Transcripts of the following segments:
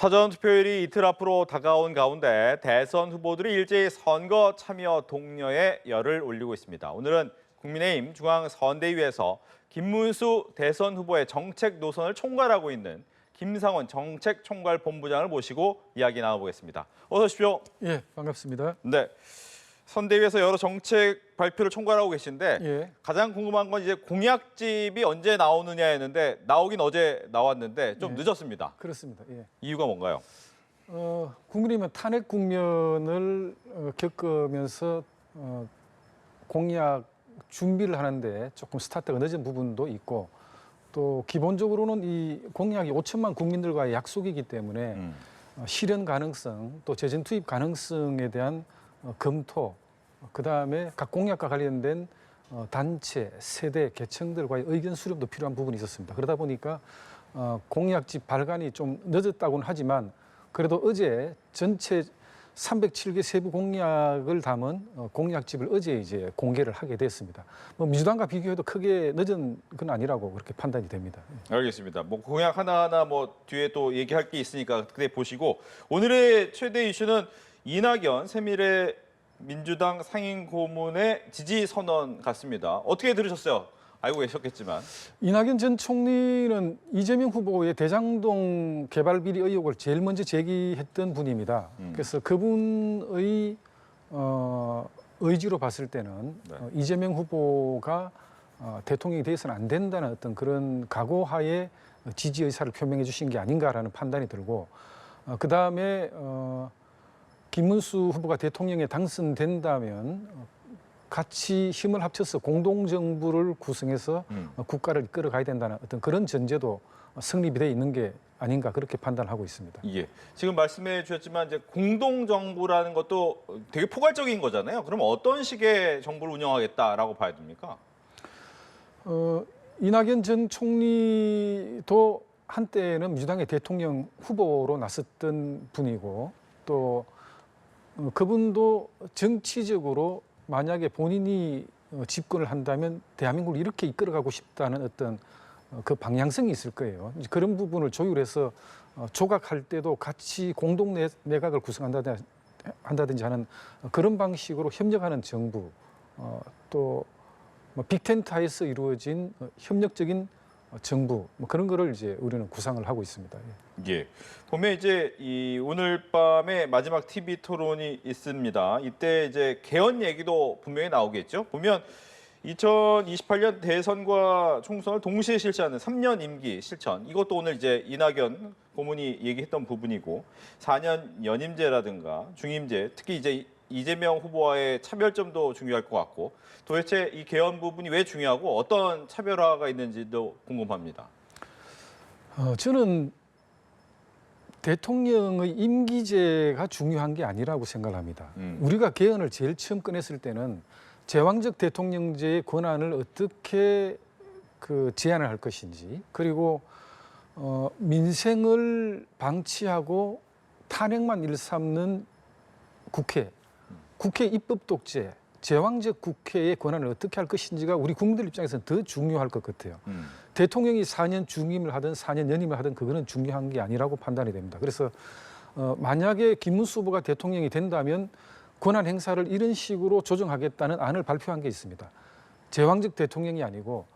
사전투표일이 이틀 앞으로 다가온 가운데 대선 후보들이 일제히 선거 참여 독려에 열을 올리고 있습니다. 오늘은 국민의힘 중앙선대위에서 김문수 대선 후보의 정책 노선을 총괄하고 있는 김상원 정책총괄본부장을 모시고 이야기 나눠보겠습니다. 어서 오십시오. 예, 반갑습니다. 네, 선대위에서 여러 정책 발표를 총괄하고 계신데 예. 가장 궁금한 건 이제 공약집이 언제 나오느냐였는데 나오긴 어제 나왔는데 좀 예. 늦었습니다. 그렇습니다. 예. 이유가 뭔가요? 국민의힘은 탄핵 국면을 겪으면서 공약 준비를 하는데 조금 스타트가 늦은 부분도 있고 또 기본적으로는 이 공약이 5천만 국민들과의 약속이기 때문에 실현 가능성 또 재정 투입 가능성에 대한 검토 그다음에 각 공약과 관련된 단체, 세대, 계층들과의 의견 수렴도 필요한 부분이 있었습니다. 그러다 보니까 공약집 발간이 좀 늦었다고는 하지만 그래도 어제 전체 307개 세부 공약을 담은 공약집을 어제 이제 공개를 하게 됐습니다. 뭐 민주당과 비교해도 크게 늦은 건 아니라고 그렇게 판단이 됩니다. 알겠습니다. 뭐 공약 하나하나 뭐 뒤에 또 얘기할 게 있으니까 그때 보시고 오늘의 최대 이슈는 이낙연 새미래 민주당 상임 고문의 지지 선언 같습니다. 어떻게 들으셨어요? 알고 계셨겠지만. 이낙연 전 총리는 이재명 후보의 대장동 개발 비리 의혹을 제일 먼저 제기했던 분입니다. 그래서 그분의 의지로 봤을 때는 네. 이재명 후보가 대통령이 돼서는 안 된다는 어떤 그런 각오하에 지지 의사를 표명해 주신 게 아닌가라는 판단이 들고 그다음에 김문수 후보가 대통령에 당선된다면 같이 힘을 합쳐서 공동정부를 구성해서 국가를 이끌어가야 된다는 어떤 그런 전제도 성립이 돼 있는 게 아닌가 그렇게 판단하고 있습니다. 예. 지금 말씀해 주셨지만 이제 공동정부라는 것도 되게 포괄적인 거잖아요. 그럼 어떤 식의 정부를 운영하겠다라고 봐야 됩니까? 이낙연 전 총리도 한때는 민주당의 대통령 후보로 나섰던 분이고 또 그분도 정치적으로 만약에 본인이 집권을 한다면 대한민국을 이렇게 이끌어가고 싶다는 어떤 그 방향성이 있을 거예요. 그런 부분을 조율해서 조각할 때도 같이 공동 내각을 구성한다든지 하는 그런 방식으로 협력하는 정부 또 빅텐트 하에서 이루어진 협력적인 정부 뭐 그런 거를 이제 우리는 구상을 하고 있습니다. 예. 보면 이제 이 오늘 밤에 마지막 TV 토론이 있습니다. 이때 이제 개헌 얘기도 분명히 나오겠죠. 보면 2028년 대선과 총선을 동시에 실시하는 3년 임기 실천. 이것도 오늘 이제 이낙연 고문이 얘기했던 부분이고 4년 연임제라든가 중임제, 특히 이제 이재명 후보와의 차별점도 중요할 것 같고 도대체 이 개헌 부분이 왜 중요하고 어떤 차별화가 있는지도 궁금합니다. 저는 대통령의 임기제가 중요한 게 아니라고 생각합니다. 우리가 개헌을 제일 처음 꺼냈을 때는 제왕적 대통령제의 권한을 어떻게 제한을 할 것인지 그리고 민생을 방치하고 탄핵만 일삼는 국회 입법 독재, 제왕적 국회의 권한을 어떻게 할 것인지가 우리 국민들 입장에서는 더 중요할 것 같아요. 대통령이 4년 중임을 하든 4년 연임을 하든 그거는 중요한 게 아니라고 판단이 됩니다. 그래서 만약에 김문수 후보가 대통령이 된다면 권한 행사를 이런 식으로 조정하겠다는 안을 발표한 게 있습니다. 제왕적 대통령이 아니고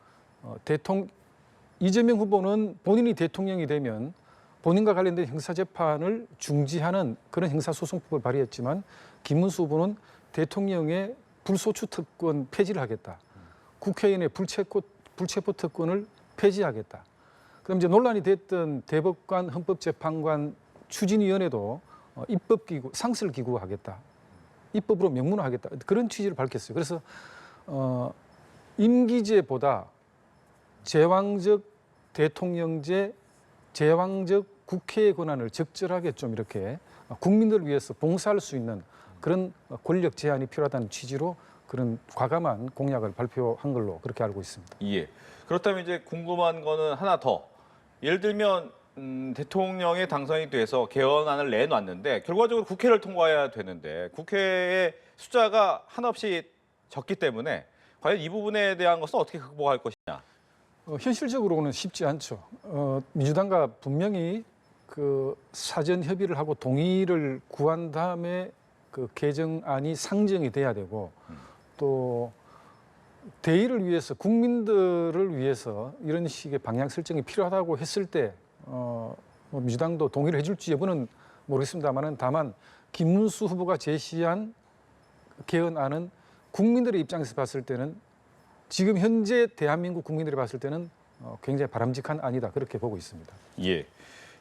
이재명 후보는 본인이 대통령이 되면 본인과 관련된 형사재판을 중지하는 그런 형사소송법을 발의했지만 김문수 후보는 대통령의 불소추 특권 폐지를 하겠다. 국회의원의 불체포 특권을 폐지하겠다. 그럼 이제 논란이 됐던 대법관, 헌법재판관 추진위원회도 입법기구, 상설 기구하겠다. 입법으로 명문화하겠다. 그런 취지를 밝혔어요. 그래서 임기제보다 제왕적 대통령제, 제왕적 국회의 권한을 적절하게 좀 이렇게 국민들을 위해서 봉사할 수 있는 그런 권력 제한이 필요하다는 취지로 그런 과감한 공약을 발표한 걸로 그렇게 알고 있습니다. 예. 그렇다면 이제 궁금한 거는 하나 더. 예를 들면 대통령에 당선이 돼서 개헌안을 내놨는데 결과적으로 국회를 통과해야 되는데 국회의 숫자가 한없이 적기 때문에 과연 이 부분에 대한 것은 어떻게 극복할 것이냐? 현실적으로는 쉽지 않죠. 민주당과 분명히 그 사전 협의를 하고 동의를 구한 다음에 그 개정안이 상정이 돼야 되고 또 대의를 위해서 국민들을 위해서 이런 식의 방향 설정이 필요하다고 했을 때 뭐 민주당도 동의를 해줄지 여부는 모르겠습니다만은 다만 김문수 후보가 제시한 개헌안은 국민들의 입장에서 봤을 때는 지금 현재 대한민국 국민들이 봤을 때는 굉장히 바람직한 안이다 그렇게 보고 있습니다. 예.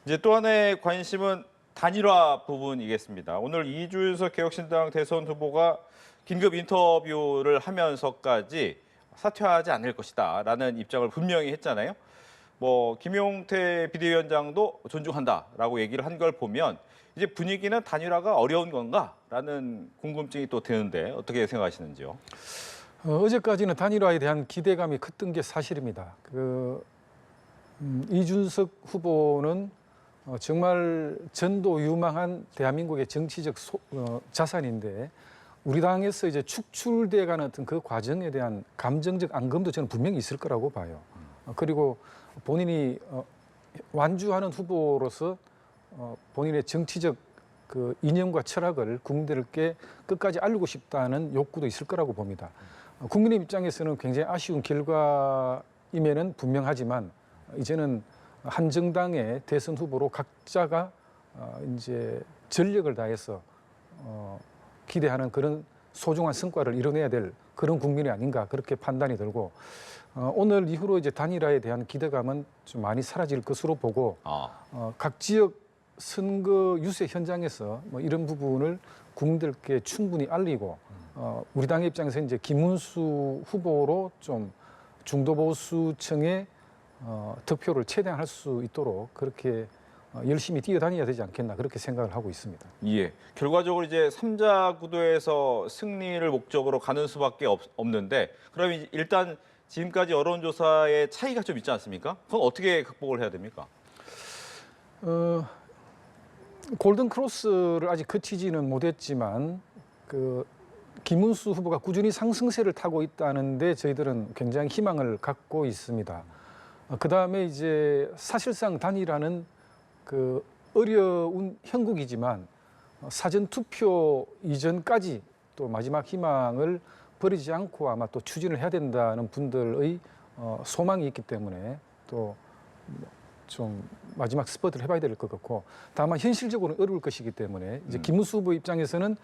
이제 또 하나의 관심은 단일화 부분이겠습니다. 오늘 이준석 개혁신당 대선 후보가 긴급 인터뷰를 하면서까지 사퇴하지 않을 것이다라는 입장을 분명히 했잖아요. 뭐 김용태 비대위원장도 존중한다라고 얘기를 한 걸 보면 이제 분위기는 단일화가 어려운 건가라는 궁금증이 또 드는데 어떻게 생각하시는지요? 어제까지는 단일화에 대한 기대감이 컸던 게 사실입니다. 이준석 후보는 정말 전도유망한 대한민국의 정치적 자산인데 우리 당에서 이제 축출돼가는 어떤 그 과정에 대한 감정적 앙금도 저는 분명히 있을 거라고 봐요. 그리고 본인이 완주하는 후보로서 본인의 정치적 그 이념과 철학을 국민들께 끝까지 알리고 싶다는 욕구도 있을 거라고 봅니다. 국민의 입장에서는 굉장히 아쉬운 결과임에는 분명하지만 이제는 한 정당의 대선 후보로 각자가 이제 전력을 다해서 기대하는 그런 소중한 성과를 이뤄내야 될 그런 국민이 아닌가 그렇게 판단이 들고 오늘 이후로 이제 단일화에 대한 기대감은 좀 많이 사라질 것으로 보고 각 지역 선거 유세 현장에서 뭐 이런 부분을 국민들께 충분히 알리고 우리 당의 입장에서 이제 김문수 후보로 좀 중도 보수층의 득표를 최대한 할 수 있도록 그렇게 열심히 뛰어다녀야 되지 않겠나 그렇게 생각을 하고 있습니다. 예. 결과적으로 이제 3자 구도에서 승리를 목적으로 가는 수밖에 없는데 그러면 일단 지금까지 여론조사의 차이가 좀 있지 않습니까? 그건 어떻게 극복을 해야 됩니까? 골든 크로스를 아직 그치지는 못했지만 그 김문수 후보가 꾸준히 상승세를 타고 있다는데 저희들은 굉장히 희망을 갖고 있습니다. 그 다음에 이제 사실상 단일화는 그 어려운 형국이지만 사전 투표 이전까지 또 마지막 희망을 버리지 않고 아마 또 추진을 해야 된다는 분들의 소망이 있기 때문에 또 좀 마지막 스퍼트를 해봐야 될 것 같고 다만 현실적으로는 어려울 것이기 때문에 이제 김문수 후보 입장에서는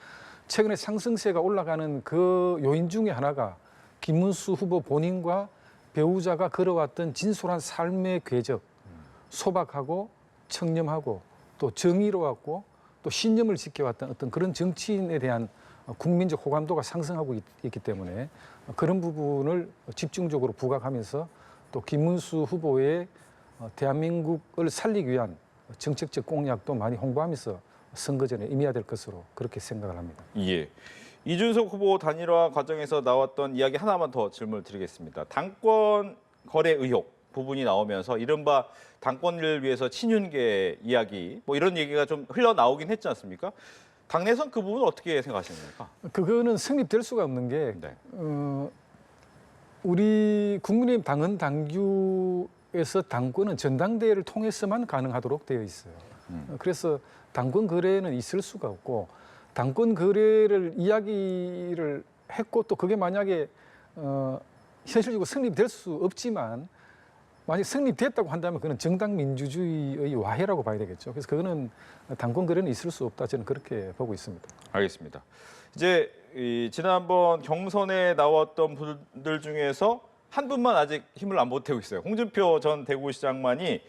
최근에 상승세가 올라가는 그 요인 중에 하나가 김문수 후보 본인과 배우자가 걸어왔던 진솔한 삶의 궤적, 소박하고 청렴하고 또 정의로웠고 또 신념을 지켜왔던 어떤 그런 정치인에 대한 국민적 호감도가 상승하고 있기 때문에 그런 부분을 집중적으로 부각하면서 또 김문수 후보의 대한민국을 살리기 위한 정책적 공약도 많이 홍보하면서 선거전에 임해야 될 것으로 그렇게 생각을 합니다. 예. 이준석 후보 단일화 과정에서 나왔던 이야기 하나만 더 질문을 드리겠습니다. 당권 거래 의혹 부분이 나오면서 이른바 당권을 위해서 친윤계 이야기 뭐 이런 얘기가 좀 흘러나오긴 했지 않습니까? 당내선 그 부분은 어떻게 생각하십니까? 그거는 성립될 수가 없는 게 네. 우리 국민의힘 당헌 당규에서 당권은 전당대회를 통해서만 가능하도록 되어 있어요. 그래서 당권 거래는 있을 수가 없고 당권 거래를 이야기를 했고 또 그게 만약에 현실적으로 성립될 수 없지만 만약 성립됐다고 한다면 그는 정당 민주주의의 와해라고 봐야 되겠죠. 그래서 그거는 당권 거래는 있을 수 없다 저는 그렇게 보고 있습니다. 알겠습니다. 이제 지난번 경선에 나왔던 분들 중에서 한 분만 아직 힘을 안 보태고 있어요. 홍준표 전 대구시장만이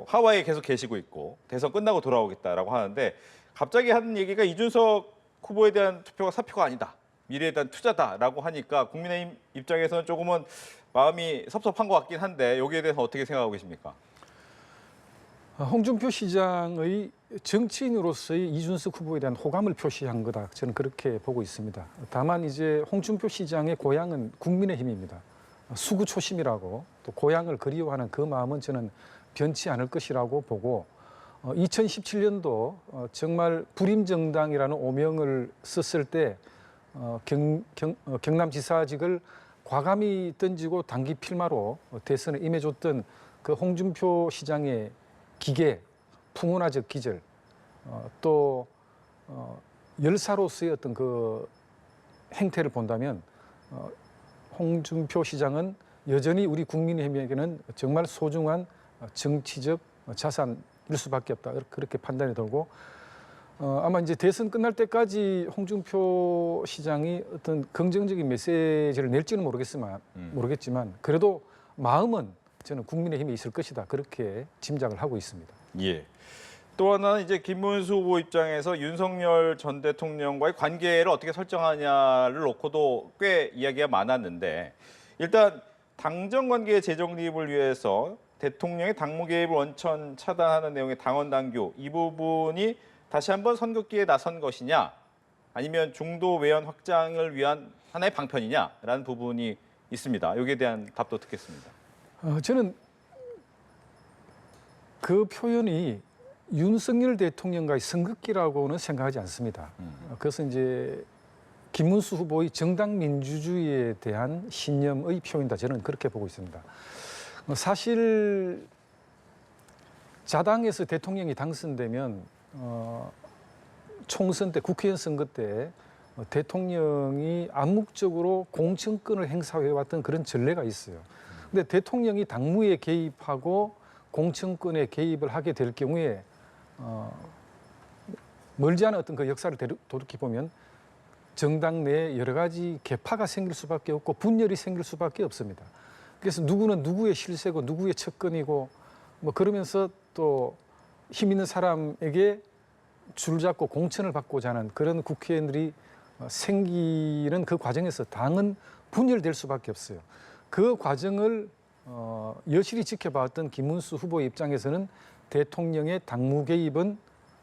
하와이에 계속 계시고 있고 대선 끝나고 돌아오겠다라고 하는데 갑자기 하는 얘기가 이준석 후보에 대한 투표가 사표가 아니다. 미래에 대한 투자다라고 하니까 국민의힘 입장에서는 조금은 마음이 섭섭한 것 같긴 한데 여기에 대해서 어떻게 생각하고 계십니까? 홍준표 시장의 정치인으로서의 이준석 후보에 대한 호감을 표시한 거다. 저는 그렇게 보고 있습니다. 다만 이제 홍준표 시장의 고향은 국민의힘입니다. 수구 초심이라고 또 고향을 그리워하는 그 마음은 저는 변치 않을 것이라고 보고 2017년도 정말 불임정당이라는 오명을 썼을 때 경남지사직을 과감히 던지고 단기 필마로 대선에 임해줬던 그 홍준표 시장의 기계 풍운화적 기절, 또 열사로서의 어떤 그 행태를 본다면 홍준표 시장은 여전히 우리 국민의힘에게는 정말 소중한 정치적 자산일 수밖에 없다. 그렇게 판단이 들고 아마 이제 대선 끝날 때까지 홍준표 시장이 어떤 긍정적인 메시지를 낼지는 모르겠지만 그래도 마음은 저는 국민의힘에 있을 것이다. 그렇게 짐작을 하고 있습니다. 예. 또 하나는 이제 김문수 후보 입장에서 윤석열 전 대통령과의 관계를 어떻게 설정하냐를 놓고도 꽤 이야기가 많았는데 일단 당정 관계 재정립을 위해서 대통령의 당무 개입을 원천 차단하는 내용의 당원 당규 이 부분이 다시 한번 선긋기에 나선 것이냐 아니면 중도 외연 확장을 위한 하나의 방편이냐라는 부분이 있습니다. 여기에 대한 답도 듣겠습니다. 저는 그 표현이 윤석열 대통령과의 선긋기라고는 생각하지 않습니다. 그것은 이제 김문수 후보의 정당 민주주의에 대한 신념의 표현이다. 저는 그렇게 보고 있습니다. 사실 자당에서 대통령이 당선되면 총선 때 국회의원 선거 때 대통령이 암묵적으로 공천권을 행사해왔던 그런 전례가 있어요. 근데 대통령이 당무에 개입하고 공천권에 개입을 하게 될 경우에 멀지 않은 어떤 그 역사를 돌이켜 보면 정당 내에 여러 가지 계파가 생길 수밖에 없고 분열이 생길 수밖에 없습니다. 그래서 누구는 누구의 실세고 누구의 척근이고 뭐 그러면서 또 힘 있는 사람에게 줄 잡고 공천을 받고자 하는 그런 국회의원들이 생기는 그 과정에서 당은 분열될 수밖에 없어요. 그 과정을 여실히 지켜봤던 김문수 후보의 입장에서는 대통령의 당무 개입은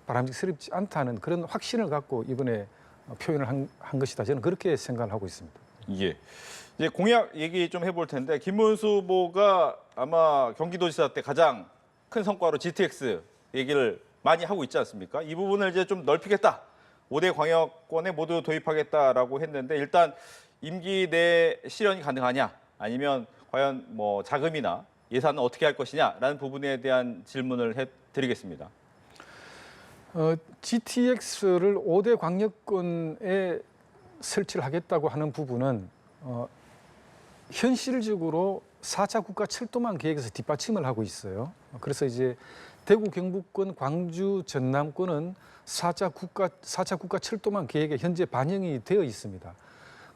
바람직스럽지 않다는 그런 확신을 갖고 이번에 표현을 한 것이다. 저는 그렇게 생각을 하고 있습니다. 예. 이제 공약 얘기 좀 해볼 텐데 김문수 후보가 아마 경기도지사 때 가장 큰 성과로 GTX 얘기를 많이 하고 있지 않습니까? 이 부분을 이제 좀 넓히겠다. 5대 광역권에 모두 도입하겠다라고 했는데 일단 임기 내 실현이 가능하냐? 아니면 과연 뭐 자금이나 예산은 어떻게 할 것이냐라는 부분에 대한 질문을 해드리겠습니다. GTX를 5대 광역권에 설치를 하겠다고 하는 부분은 현실적으로 4차 국가 철도망 계획에서 뒷받침을 하고 있어요. 그래서 이제 대구 경북권, 광주 전남권은 4차 국가 철도망 계획에 현재 반영이 되어 있습니다.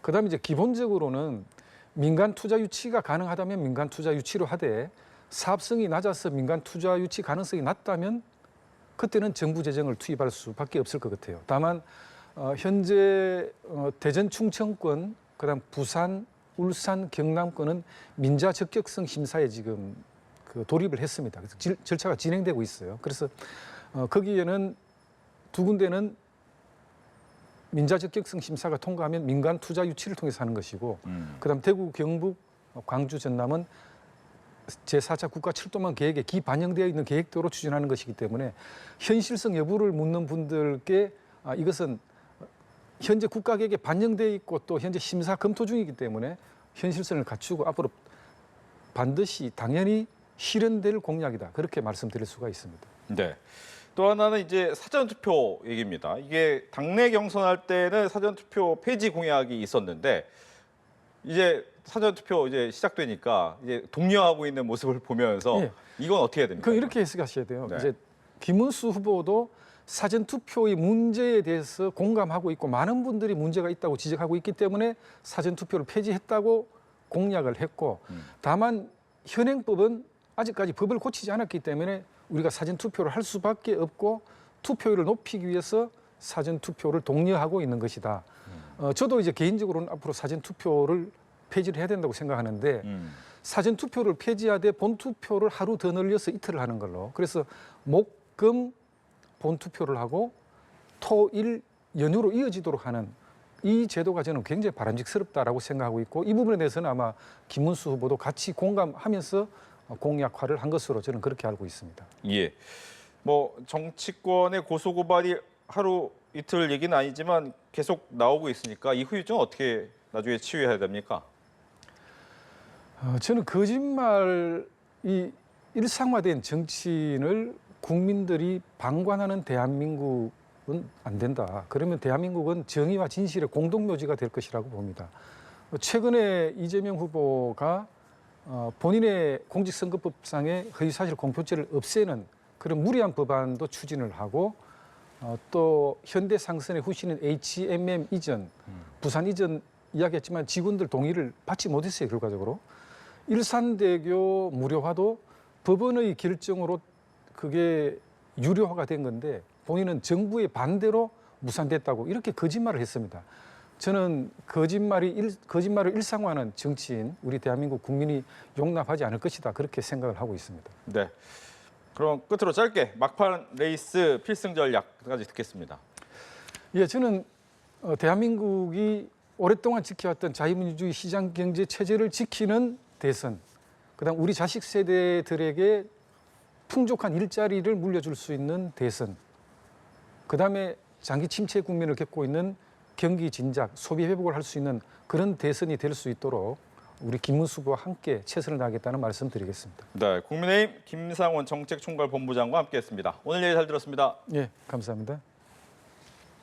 그다음에 이제 기본적으로는 민간 투자 유치가 가능하다면 민간 투자 유치로 하되 사업성이 낮아서 민간 투자 유치 가능성이 낮다면 그때는 정부 재정을 투입할 수밖에 없을 것 같아요. 다만 현재 대전 충청권, 그다음 부산, 울산, 경남권은 민자 적격성 심사에 지금 그 돌입을 했습니다. 그래서 절차가 진행되고 있어요. 그래서 거기에는 두 군데는 민자 적격성 심사가 통과하면 민간 투자 유치를 통해서 하는 것이고, 그다음 대구, 경북, 광주, 전남은 제4차 국가 철도망 계획에 기반영되어 있는 계획대로 추진하는 것이기 때문에 현실성 여부를 묻는 분들께 이것은 현재 국가 계획에 반영되어 있고 또 현재 심사 검토 중이기 때문에 현실성을 갖추고 앞으로 반드시 당연히 실현될 공약이다. 그렇게 말씀드릴 수가 있습니다. 네. 또 하나는 이제 사전투표 얘기입니다. 이게 당내 경선할 때는 사전투표 폐지 공약이 있었는데 이제 사전투표 이제 시작되니까 이제 독려하고 있는 모습을 보면서 예. 이건 어떻게 해야 됩니까? 그럼 이렇게 해석하셔야 돼요. 네. 이제 김문수 후보도 사전투표의 문제에 대해서 공감하고 있고 많은 분들이 문제가 있다고 지적하고 있기 때문에 사전투표를 폐지했다고 공약을 했고 다만 현행법은 아직까지 법을 고치지 않았기 때문에 우리가 사전투표를 할 수밖에 없고 투표율을 높이기 위해서 사전투표를 독려하고 있는 것이다. 저도 이제 개인적으로는 앞으로 사전투표를 폐지를 해야 된다고 생각하는데 사전투표를 폐지하되 본투표를 하루 더 늘려서 이틀을 하는 걸로. 그래서 목, 금 본투표를 하고 토, 일 연휴로 이어지도록 하는 이 제도가 저는 굉장히 바람직스럽다라고 생각하고 있고 이 부분에 대해서는 아마 김문수 후보도 같이 공감하면서 공약화를 한 것으로 저는 그렇게 알고 있습니다. 예. 뭐 정치권의 고소고발이 하루 이틀 얘기는 아니지만 계속 나오고 있으니까 이 후유증은 어떻게 나중에 치유해야 됩니까? 저는 거짓말이 일상화된 정치인을 국민들이 방관하는 대한민국은 안 된다. 그러면 대한민국은 정의와 진실의 공동묘지가 될 것이라고 봅니다. 최근에 이재명 후보가 본인의 공직선거법상의 허위사실 공표죄를 없애는 그런 무리한 법안도 추진을 하고 또 현대상선의 후신인 HMM 이전, 부산 이전 이야기했지만 직원들 동의를 받지 못했어요. 결과적으로. 일산대교 무료화도 법원의 결정으로 그게 유료화가 된 건데 본인은 정부의 반대로 무산됐다고 이렇게 거짓말을 했습니다. 저는 거짓말을 일상화하는 정치인, 우리 대한민국 국민이 용납하지 않을 것이다. 그렇게 생각을 하고 있습니다. 네. 그럼 끝으로 짧게 막판 레이스 필승 전략까지 듣겠습니다. 예, 저는 대한민국이 오랫동안 지켜왔던 자유민주주의 시장 경제 체제를 지키는 대선, 그다음 우리 자식 세대들에게 풍족한 일자리를 물려줄 수 있는 대선, 그다음에 장기 침체 국면을 겪고 있는 경기 진작, 소비 회복을 할 수 있는 그런 대선이 될 수 있도록 우리 김문수 후보와 함께 최선을 다하겠다는 말씀 드리겠습니다. 네, 국민의힘 김상원 정책총괄본부장과 함께했습니다. 오늘 얘기 잘 들었습니다. 예, 감사합니다.